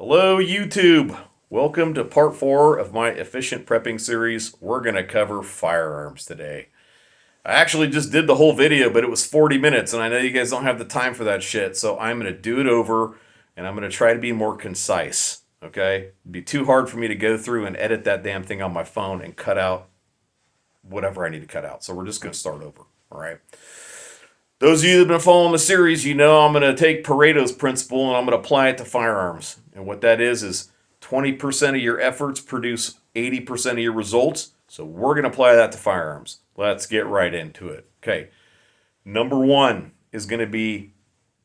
Hello, YouTube. Welcome to part 4 of my efficient prepping series. We're going to cover firearms today. I actually just did the whole video, but it was 40 minutes, and I know you guys don't have the time for that shit, so I'm going to do it over, and I'm going to try to be more concise, okay? It'd be too hard for me to go through and edit that damn thing on my phone and cut out whatever I need to cut out, so we're just going to start over, all right? Those of you that have been following the series, you know I'm going to take Pareto's principle and I'm going to apply it to firearms. And what that is 20% of your efforts produce 80% of your results. So we're going to apply that to firearms. Let's get right into it. Okay. Number one is going to be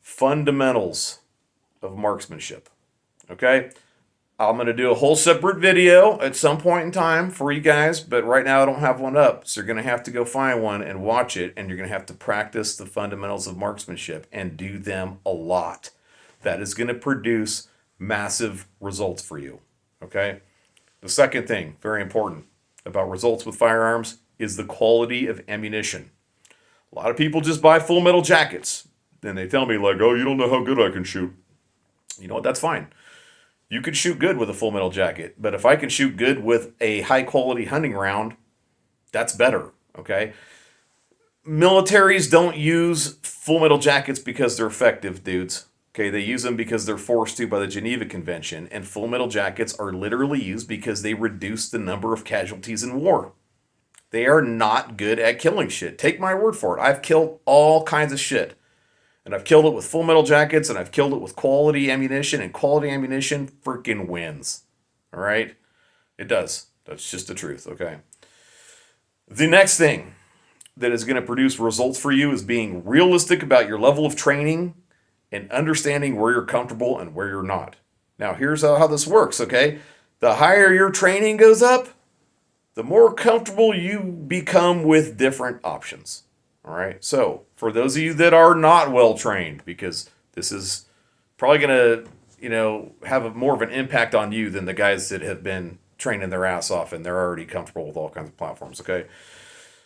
fundamentals of marksmanship. Okay. I'm going to do a whole separate video at some point in time for you guys, but right now I don't have one up. So you're going to have to go find one and watch it, and you're going to have to practice the fundamentals of marksmanship and do them a lot. That is going to produce massive results for you, okay? The second thing, very important, about results with firearms is the quality of ammunition. A lot of people just buy full metal jackets, and they tell me like, oh, you don't know how good I can shoot. You know what, that's fine. You could shoot good with a full metal jacket, but if I can shoot good with a high quality hunting round, that's better, okay? Militaries don't use full metal jackets because they're effective, dudes. Okay, they use them because they're forced to by the Geneva Convention, and full metal jackets are literally used because they reduce the number of casualties in war. They are not good at killing shit. Take my word for it. I've killed all kinds of shit. And I've killed it with full metal jackets, and I've killed it with quality ammunition, and quality ammunition freaking wins. All right? It does. That's just the truth, okay? The next thing that is going to produce results for you is being realistic about your level of training and understanding where you're comfortable and where you're not. Now, here's how this works, okay? The higher your training goes up, the more comfortable you become with different options. All right. So for those of you that are not well trained, because this is probably going to, have more of an impact on you than the guys that have been training their ass off and they're already comfortable with all kinds of platforms. Okay.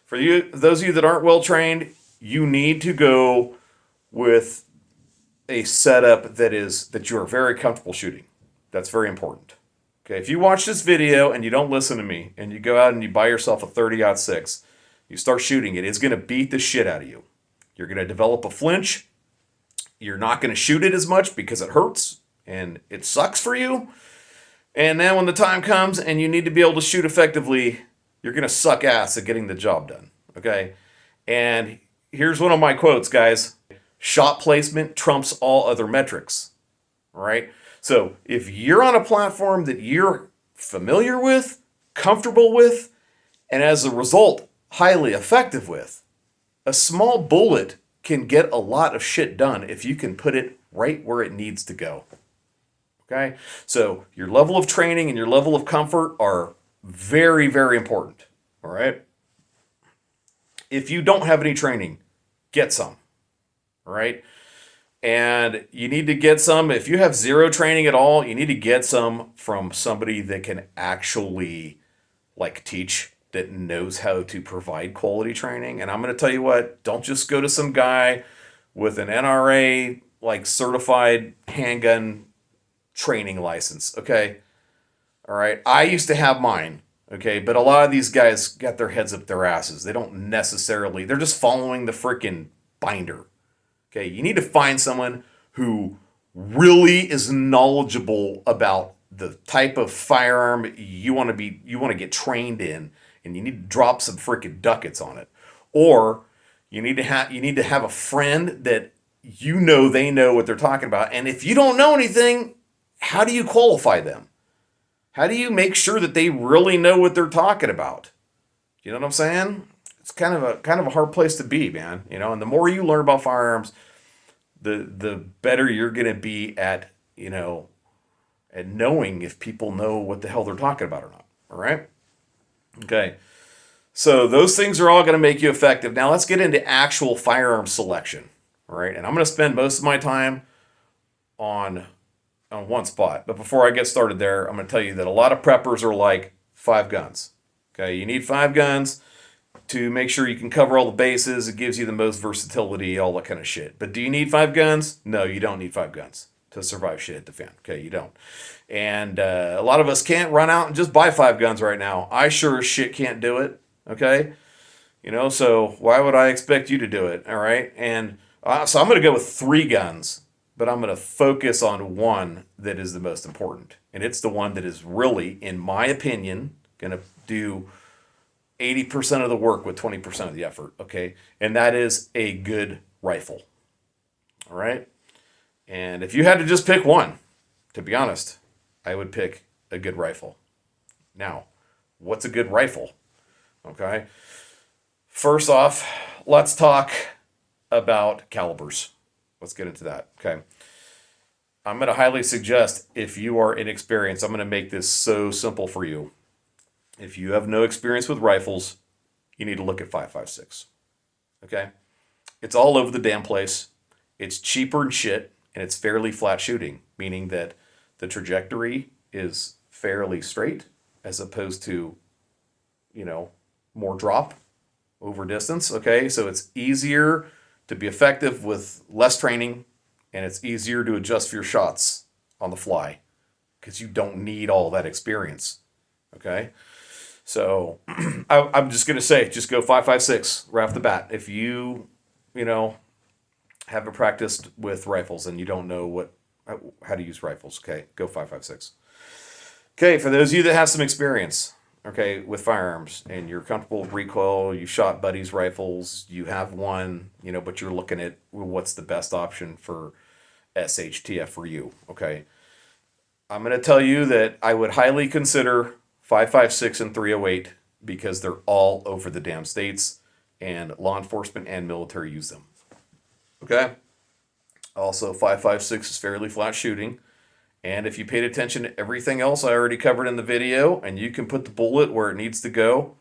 For you, those of you that aren't well trained, you need to go with a setup that you are very comfortable shooting. That's very important. Okay. If you watch this video and you don't listen to me and you go out and you buy yourself a 30-06, you start shooting it, it's going to beat the shit out of you. You're going to develop a flinch. You're not going to shoot it as much because it hurts and it sucks for you. And then when the time comes and you need to be able to shoot effectively, you're going to suck ass at getting the job done. Okay? And here's one of my quotes, guys. Shot placement trumps all other metrics. All right? So if you're on a platform that you're familiar with, comfortable with, and as a result, highly effective with, a small bullet can get a lot of shit done if you can put it right where it needs to go. Okay? So your level of training and your level of comfort are very, very important. All right? If you don't have any training, get some. All right? And you need to get some, if you have zero training at all, you need to get some from somebody that can actually teach, that knows how to provide quality training. And I'm going to tell you what, don't just go to some guy with an NRA certified handgun training license, okay? All right, I used to have mine, okay, but a lot of these guys got their heads up their asses. They don't necessarily, they're just following the freaking binder. Okay, you need to find someone who really is knowledgeable about the type of firearm you want to get trained in, and you need to drop some freaking ducats on it. Or you need to have a friend that they know what they're talking about. And if you don't know anything, how do you qualify them? How do you make sure that they really know what they're talking about? You know what I'm saying? It's kind of a hard place to be, man. And the more you learn about firearms, the better you're gonna be at knowing if people know what the hell they're talking about or not. All right? Okay. So those things are all going to make you effective. Now let's get into actual firearm selection. All right. And I'm going to spend most of my time on one spot. But before I get started there, I'm going to tell you that a lot of preppers are like 5 guns. Okay. You need 5 guns to make sure you can cover all the bases. It gives you the most versatility, all that kind of shit. But do you need 5 guns? No, you don't need 5 guns. to survive shit hit the fan. Okay, you don't. And a lot of us can't run out and just buy 5 guns right now. I sure as shit can't do it. Okay, so why would I expect you to do it? All right, and so I'm going to go with 3 guns, but I'm going to focus on one that is the most important, and it's the one that is really, in my opinion, going to do 80% of the work with 20% of the effort. Okay, and that is a good rifle. All right, and if you had to just pick one, to be honest, I would pick a good rifle. Now, what's a good rifle? Okay. First off, let's talk about calibers. Let's get into that. Okay. I'm going to highly suggest, if you are inexperienced, I'm going to make this so simple for you. If you have no experience with rifles, you need to look at 5.56. Okay. It's all over the damn place. It's cheaper than shit, and it's fairly flat shooting, meaning that the trajectory is fairly straight as opposed to, more drop over distance. Okay, so it's easier to be effective with less training, and it's easier to adjust your shots on the fly because you don't need all that experience. Okay, so I'm just gonna say, just go 5.56 right off the bat. If you haven't practiced with rifles and you don't know how to use rifles, okay, go 5.56. Okay, for those of you that have some experience, okay, with firearms and you're comfortable with recoil, you shot buddies' rifles, you have one, but you're looking at what's the best option for SHTF for you, okay? I'm going to tell you that I would highly consider 5.56 and 308 because they're all over the damn states and law enforcement and military use them, okay? Also, 5.56 is fairly flat shooting. And if you paid attention to everything else I already covered in the video, and you can put the bullet where it needs to go,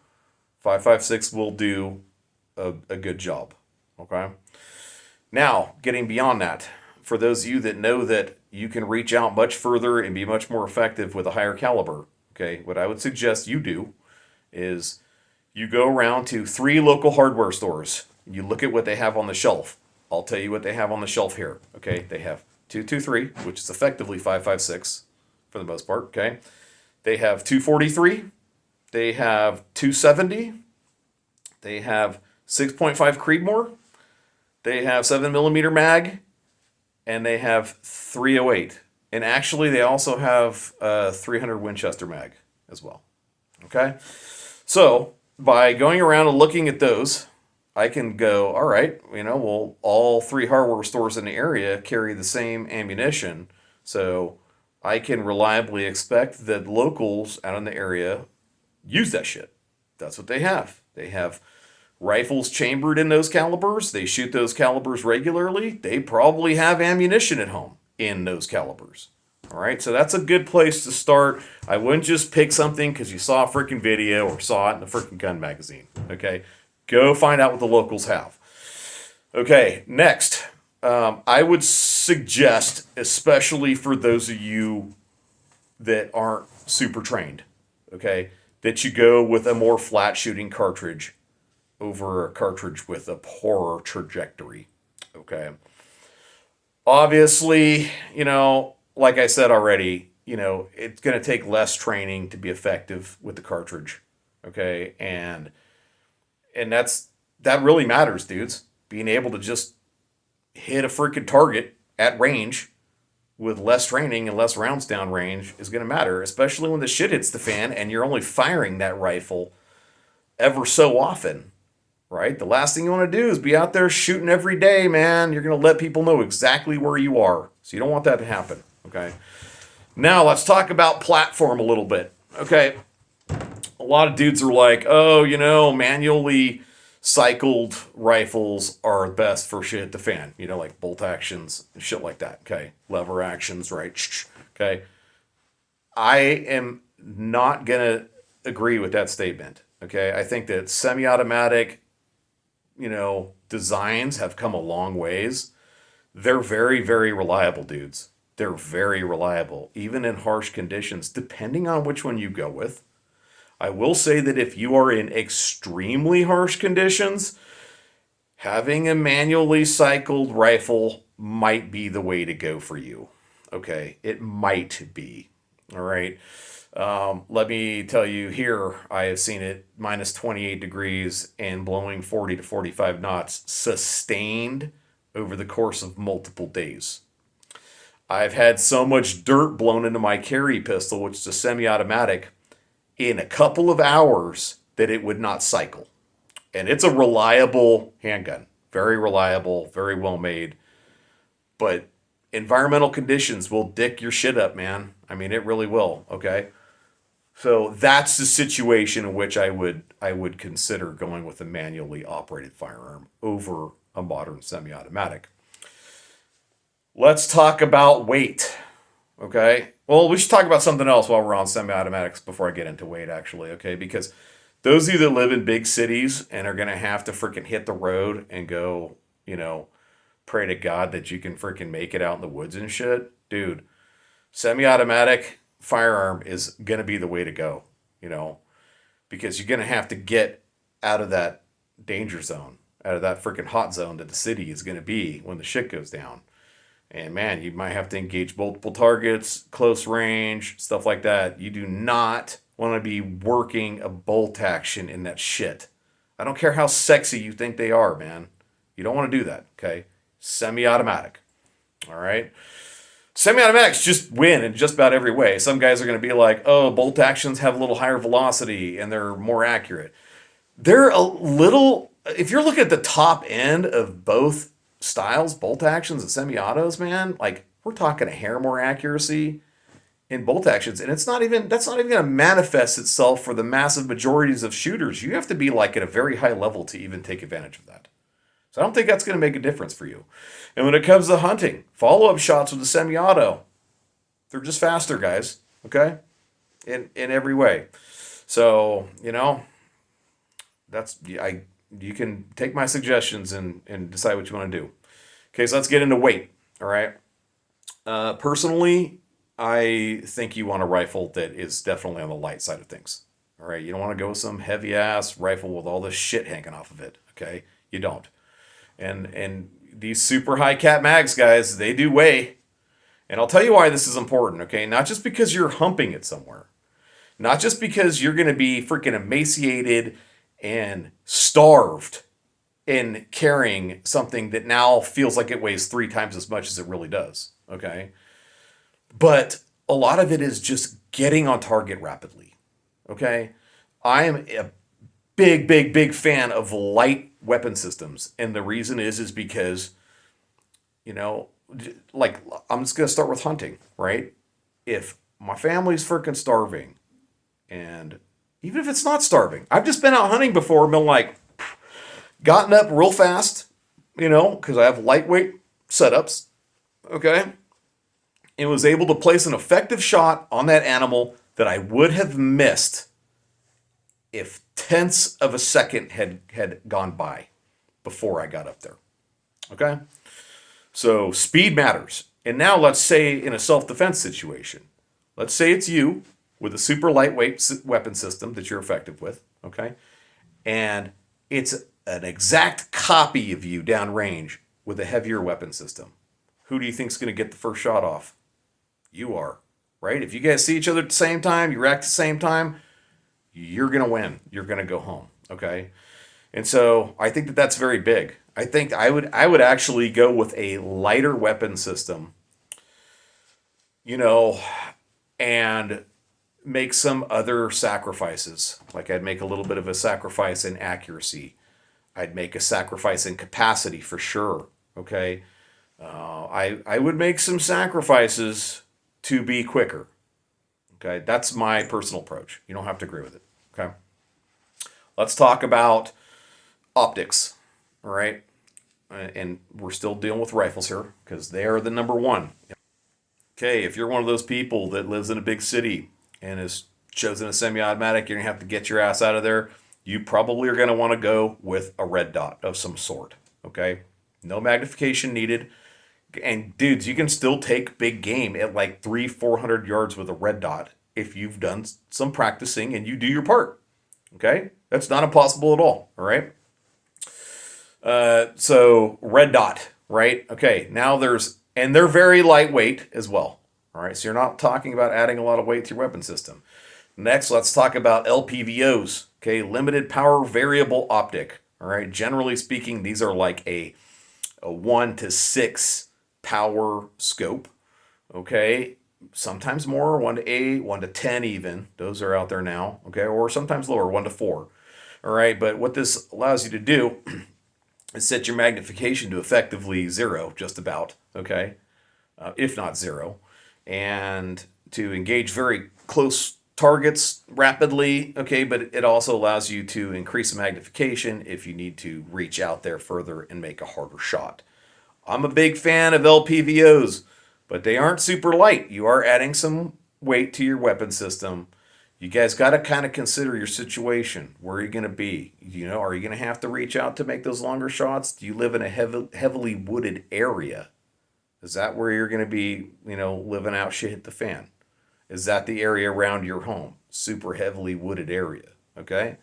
5.56 will do a good job. Okay? Now, getting beyond that, for those of you that know that you can reach out much further and be much more effective with a higher caliber, okay, what I would suggest you do is you go around to 3 local hardware stores. You look at what they have on the shelf. I'll tell you what they have on the shelf here. Okay? They have 223, which is effectively 5.56 for the most part, okay? They have 243, they have 270, they have 6.5 Creedmoor, they have 7mm mag, and they have 308. And actually, they also have 300 Winchester mag as well, okay? So, by going around and looking at those, I can go, all right, all 3 hardware stores in the area carry the same ammunition, so I can reliably expect that locals out in the area use that shit. That's what they have. They have rifles chambered in those calibers. They shoot those calibers regularly. They probably have ammunition at home in those calibers. All right, so that's a good place to start. I wouldn't just pick something because you saw a freaking video or saw it in a freaking gun magazine, okay? Go find out what the locals have. Okay, next, I would suggest, especially for those of you that aren't super trained, okay, that you go with a more flat shooting cartridge over a cartridge with a poorer trajectory, okay? Obviously, like I said already, it's going to take less training to be effective with the cartridge, okay? And that really matters, dudes. Being able to just hit a freaking target at range with less training and less rounds down range is going to matter, especially when the shit hits the fan and you're only firing that rifle ever so often, right? The last thing you want to do is be out there shooting every day, man. You're going to let people know exactly where you are. So you don't want that to happen, okay? Now let's talk about platform a little bit, okay? A lot of dudes are like, oh, manually cycled rifles are best for shit at the fan, like bolt actions and shit like that, okay? Lever actions, right? Okay? I am not going to agree with that statement, okay? I think that semi-automatic, designs have come a long ways. They're very, very reliable, dudes. They're very reliable, even in harsh conditions, depending on which one you go with. I will say that if you are in extremely harsh conditions, having a manually cycled rifle might be the way to go for you. Okay, it might be. All right. Let me tell you here, I have seen it minus 28 degrees and blowing 40 to 45 knots sustained over the course of multiple days. I've had so much dirt blown into my carry pistol, which is a semi automatic, in a couple of hours that it would not cycle. And it's a reliable handgun, very reliable, very well made. But environmental conditions will dick your shit up, man. I mean, it really will. Okay. So that's the situation in which I would consider going with a manually operated firearm over a modern semi-automatic. Let's talk about weight. Okay. Well, we should talk about something else while we're on semi-automatics before I get into weight, actually. Okay, because those of you that live in big cities and are gonna have to freaking hit the road and go, pray to God that you can freaking make it out in the woods and shit, dude. Semi-automatic firearm is gonna be the way to go, you know, because you're gonna have to get out of that danger zone, out of that freaking hot zone that the city is gonna be when the shit goes down. And man, you might have to engage multiple targets, close range, stuff like that. You do not want to be working a bolt action in that shit. I don't care how sexy you think they are, man. You don't want to do that, okay? Semi automatic. All right? Semi automatics just win in just about every way. Some guys are going to be like, oh, bolt actions have a little higher velocity and they're more accurate. They're a little, if you're looking at the top end of both styles, bolt actions and semi-autos, man, like we're talking a hair more accuracy in bolt actions, and that's not even going to manifest itself for the massive majorities of shooters. You have to be like at a very high level to even take advantage of that. So I don't think that's going to make a difference for you. And when it comes to hunting, follow-up shots with the semi-auto, they're just faster, guys. Okay, in every way. So that's I you can take my suggestions and decide what you want to do. Okay, so let's get into weight. All right. Personally, I think you want a rifle that is definitely on the light side of things. All right, you don't want to go with some heavy ass rifle with all this shit hanging off of it. Okay, you don't. And these super high cat mags, guys, they do weigh. And I'll tell you why this is important. Okay, not just because you're humping it somewhere, not just because you're going to be freaking emaciated and starved in carrying something that now feels like it weighs 3 times as much as it really does. Okay. But a lot of it is just getting on target rapidly. Okay. I am a big, big, big fan of light weapon systems. And the reason is because, like, I'm just going to start with hunting, right? If my family's freaking starving, and even if it's not starving, I've just been out hunting before and been like, gotten up real fast, because I have lightweight setups, okay? And was able to place an effective shot on that animal that I would have missed if tenths of a second had gone by before I got up there, okay? So speed matters. And now let's say in a self-defense situation, let's say it's you with a super lightweight weapon system that you're effective with, okay? And it's an exact copy of you downrange with a heavier weapon system. Who do you think's going to get the first shot off? You are, right? If you guys see each other at the same time, you react at the same time, you're going to win. You're going to go home, okay? And so I think that that's very big. I think I would actually go with a lighter weapon system, and make some other sacrifices. Like I'd make a little bit of a sacrifice in accuracy. I'd make a sacrifice in capacity for sure. Okay. I would make some sacrifices to be quicker. Okay. That's my personal approach. You don't have to agree with it. Okay. Let's talk about optics. All right. And we're still dealing with rifles here because they are the number one. Okay. If you're one of those people that lives in a big city and is chosen a semi-automatic, you're going to have to get your ass out of there. You probably are going to want to go with a red dot of some sort, okay? No magnification needed. And dudes, you can still take big game at like 300-400 yards with a red dot if you've done some practicing and you do your part, okay? That's not impossible at all right? So red dot, right? Okay, now they're very lightweight as well, All right, so you're not talking about adding a lot of weight to your weapon system. Next, let's talk about LPVOs. Okay, limited power variable optic. All right, generally speaking, these are like a 1 to 6 power scope. Okay, sometimes more, 1 to 8, 1 to 10 even. Those are out there now. Okay, or sometimes lower, 1 to 4. All right, but what this allows you to do is set your magnification to effectively zero, just about. Okay, if not zero, and to engage very close targets rapidly. Okay, but it also allows you to increase the magnification if you need to reach out there further and make a harder shot. I'm a big fan of LPVOs, but they aren't super light. You are adding some weight to your weapon system. You guys got to kind of consider your situation. Where are you going to be? Are you going to have to reach out to make those longer shots? Do you live in a heavily wooded area? Is that where you're going to be, living out shit hit the fan? Is that the area around your home? Super heavily wooded area. Okay?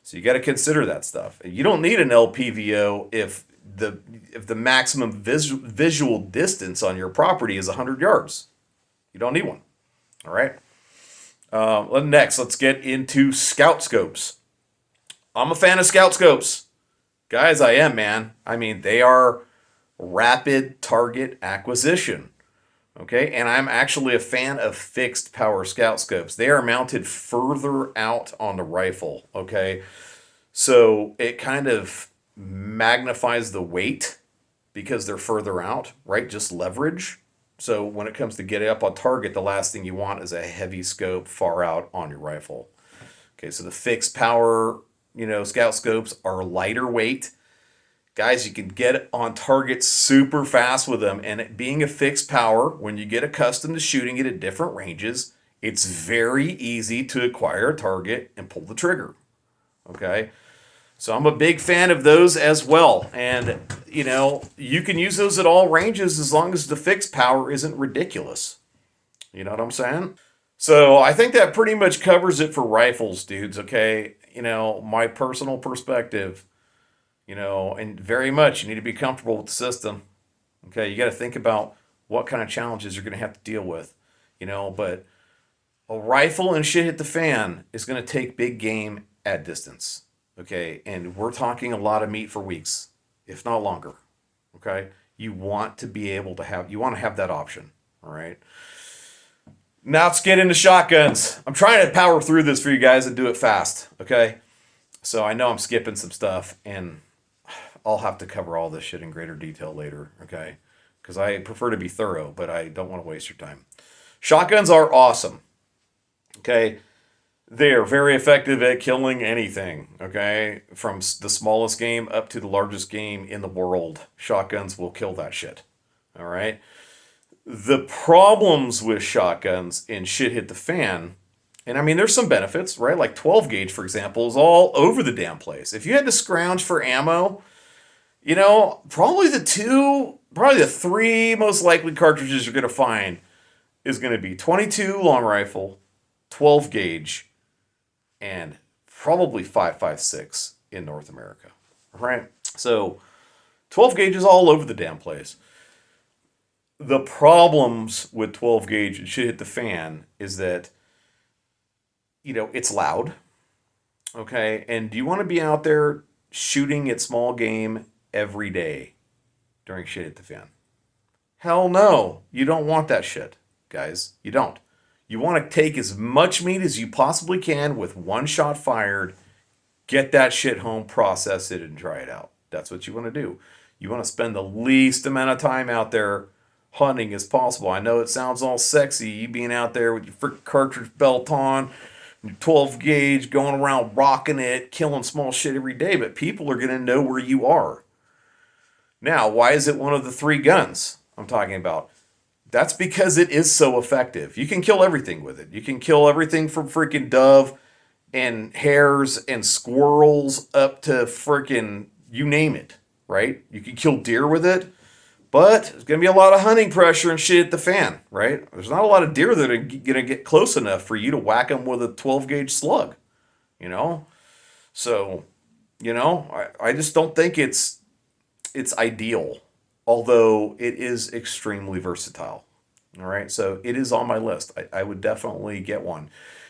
So you got to consider that stuff. You don't need an LPVO if the maximum visual distance on your property is 100 yards. You don't need one. All right? Next, let's get into scout scopes. I'm a fan of scout scopes. Guys, I am, man. I mean, they are rapid target acquisition. Okay, and I'm actually a fan of fixed power scout scopes. They are mounted further out on the rifle. Okay, so it kind of magnifies the weight because they're further out, right? Just leverage. So when it comes to getting up on target, the last thing you want is a heavy scope far out on your rifle. Okay, so the fixed power, scout scopes are lighter weight. Guys, you can get on target super fast with them. And it being a fixed power, when you get accustomed to shooting it at different ranges, it's very easy to acquire a target and pull the trigger. Okay? So I'm a big fan of those as well. And, you can use those at all ranges as long as the fixed power isn't ridiculous. You know what I'm saying? So I think that pretty much covers it for rifles, dudes. Okay? My personal perspective. And very much you need to be comfortable with the system. Okay, you got to think about what kind of challenges you're going to have to deal with. But a rifle and shit hit the fan is going to take big game at distance. Okay, and we're talking a lot of meat for weeks, if not longer. Okay, you want to have that option. All right. Now let's get into shotguns. I'm trying to power through this for you guys and do it fast. Okay, so I know I'm skipping some stuff and I'll have to cover all this shit in greater detail later, okay? Because I prefer to be thorough, but I don't want to waste your time. Shotguns are awesome, okay? They are very effective at killing anything, okay? From the smallest game up to the largest game in the world, shotguns will kill that shit, all right? The problems with shotguns in shit hit the fan, and I mean, there's some benefits, right? Like 12 gauge, for example, is all over the damn place. If you had to scrounge for ammo, probably the three most likely cartridges you're going to find is going to be 22 long rifle, 12 gauge, and probably 5.56 in North America. Right? So 12 gauge is all over the damn place. The problems with 12 gauge and shit hit the fan is that, it's loud. Okay? And do you want to be out there shooting at small game every day during shit hit the fan? Hell no. You don't want that shit, guys. You don't. You want to take as much meat as you possibly can with one shot fired, get that shit home, process it, and try it out. That's what you want to do. You want to spend the least amount of time out there hunting as possible. I know it sounds all sexy, you being out there with your freaking cartridge belt on, your 12 gauge, going around rocking it, killing small shit every day, but people are going to know where you are. Now, why is it one of the three guns I'm talking about? That's because it is so effective. You can kill everything with it. You can kill everything from freaking dove and hares and squirrels up to freaking you name it, right? You can kill deer with it, but there's going to be a lot of hunting pressure and shit at the fan, right? There's not a lot of deer that are going to get close enough for you to whack them with a 12 gauge slug, So, I just don't think it's ideal, although it is extremely versatile. All right, so it is on my list. I would definitely get one.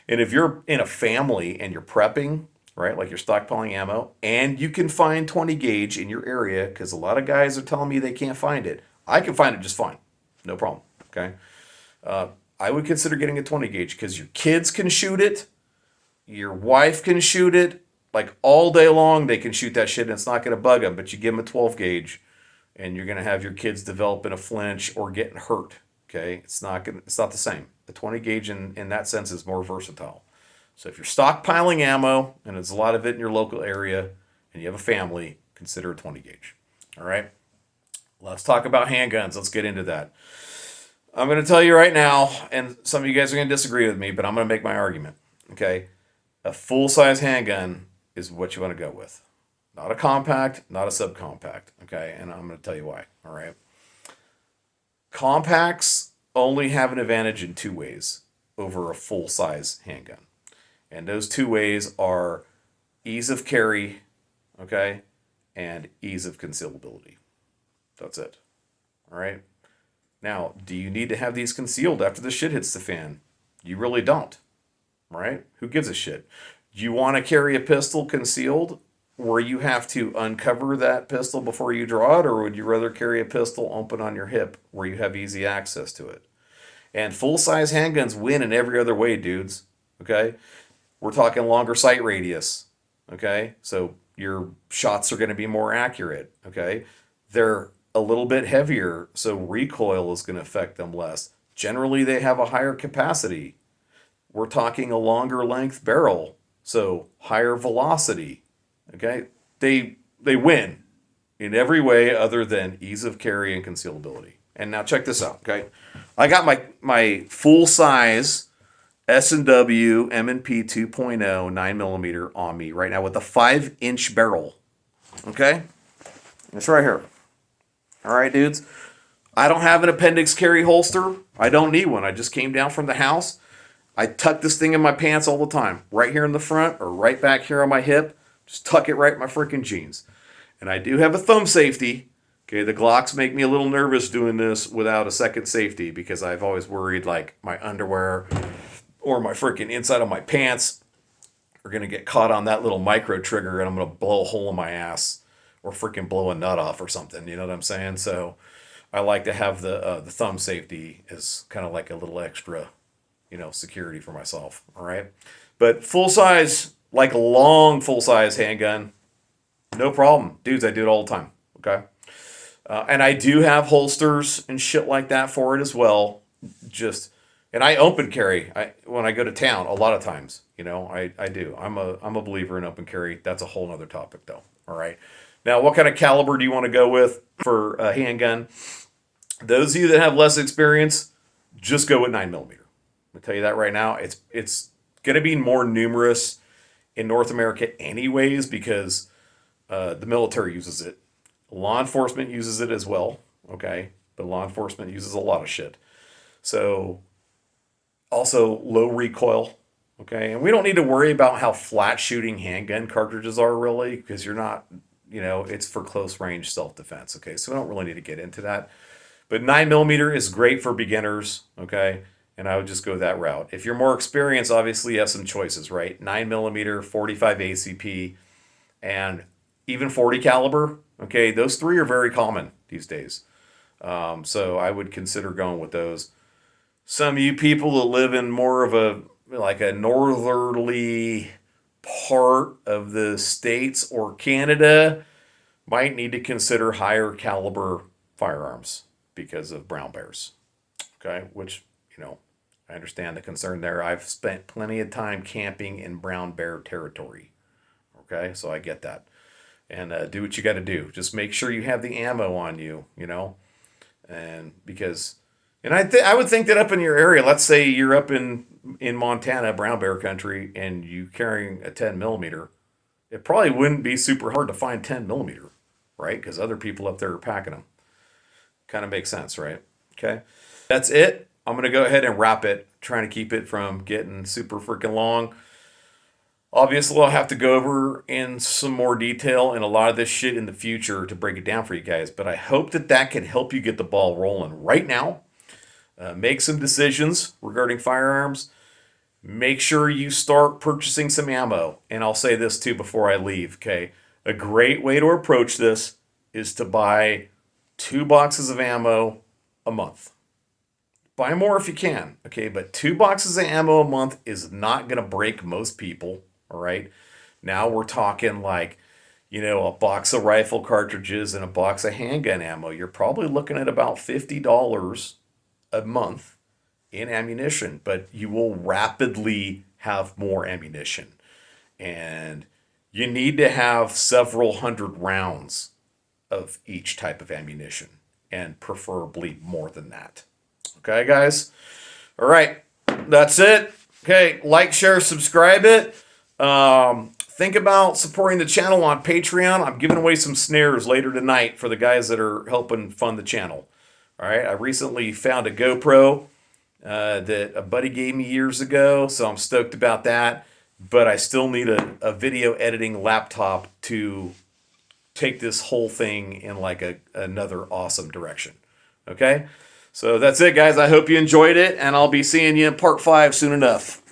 And if you're in a family and you're prepping, right, like you're stockpiling ammo, and you can find 20 gauge in your area, because a lot of guys are telling me they can't find it. I can find it just fine, no problem. Okay, I would consider getting a 20 gauge because your kids can shoot it, your wife can shoot it, like all day long. They can shoot that shit, and it's not going to bug them. But you give them a 12 gauge, and you're going to have your kids developing a flinch or getting hurt. Okay, it's not the same. The 20 gauge in that sense is more versatile. So if you're stockpiling ammo and there's a lot of it in your local area and you have a family, consider a 20 gauge. All right. Let's talk about handguns. Let's get into that. I'm going to tell you right now, and some of you guys are going to disagree with me, but I'm going to make my argument. Okay. A full size handgun is what you want to go with. Not a compact, not a subcompact. Okay. And I'm going to tell you why. All right. Compacts only have an advantage in two ways over a full size handgun. And those two ways are ease of carry, okay, and ease of concealability. That's it. All right. Now, do you need to have these concealed after the shit hits the fan? You really don't, right? Who gives a shit? Do you want to carry a pistol concealed where you have to uncover that pistol before you draw it, or would you rather carry a pistol open on your hip where you have easy access to it? And full-size handguns win in every other way, dudes, okay? We're talking longer sight radius, okay? So your shots are going to be more accurate, okay? They're a little bit heavier, so recoil is going to affect them less. Generally, they have a higher capacity. We're talking a longer length barrel, so higher velocity, okay? They win in every way other than ease of carry and concealability. And now check this out, okay? I got my full-size S&W M&P 2.0 9mm on me right now with a 5-inch barrel. Okay? It's right here. All right, dudes. I don't have an appendix carry holster. I don't need one. I just came down from the house. I tuck this thing in my pants all the time. Right here in the front or right back here on my hip. Just tuck it right in my freaking jeans. And I do have a thumb safety. Okay, the Glocks make me a little nervous doing this without a second safety because I've always worried like my underwear or my freaking inside of my pants are going to get caught on that little micro trigger and I'm going to blow a hole in my ass or freaking blow a nut off or something. You know what I'm saying? So I like to have the thumb safety as kind of like a little extra, security for myself. All right. But full size, like long full size handgun, no problem. Dudes, I do it all the time. Okay. And I do have holsters and shit like that for it as well. And I open carry when I go to town a lot of times. I do. I'm a believer in open carry. That's a whole nother topic though. All right. Now, what kind of caliber do you want to go with for a handgun? Those of you that have less experience, just go with 9mm. I'm gonna tell you that right now. It's going to be more numerous in North America anyways because the military uses it. Law enforcement uses it as well, okay? But law enforcement uses a lot of shit. So, also low recoil, okay? And we don't need to worry about how flat shooting handgun cartridges are really, because you're not, it's for close range self-defense, okay? So we don't really need to get into that. But 9mm is great for beginners, okay? And I would just go that route. If you're more experienced, obviously you have some choices, right? 9mm, 45 ACP, and even 40 caliber. Okay, those three are very common these days. So I would consider going with those. Some of you people that live in more of a northerly part of the States or Canada might need to consider higher caliber firearms because of brown bears. Okay, which, I understand the concern there. I've spent plenty of time camping in brown bear territory. Okay, so I get that. And do what you got to do. Just make sure you have the ammo on you, and I would think that up in your area, let's say you're up in Montana, brown bear country, and you carrying a 10mm, it probably wouldn't be super hard to find 10mm, right? Because other people up there are packing them. Kind of makes sense, right? Okay, that's it. I'm gonna go ahead and wrap it, trying to keep it from getting super freaking long. Obviously, I'll have to go over in some more detail and a lot of this shit in the future to break it down for you guys. But I hope that can help you get the ball rolling right now. make some decisions regarding firearms. Make sure you start purchasing some ammo. And I'll say this too before I leave, okay? A great way to approach this is to buy 2 boxes of ammo a month. Buy more if you can, okay? But 2 boxes of ammo a month is not going to break most people, all right? Now we're talking like, a box of rifle cartridges and a box of handgun ammo. You're probably looking at about $50 a month in ammunition, but you will rapidly have more ammunition. And you need to have several hundred rounds of each type of ammunition, and preferably more than that. Okay, guys? All right, that's it. Okay, like, share, subscribe it. Think about supporting the channel on Patreon. I'm giving away some snares later tonight for the guys that are helping fund the channel. All right, I recently found a GoPro that a buddy gave me years ago, so I'm stoked about that. But I still need a video editing laptop to take this whole thing in like another awesome direction. Okay? So that's it, guys. I hope you enjoyed it, and I'll be seeing you in part 5 soon enough.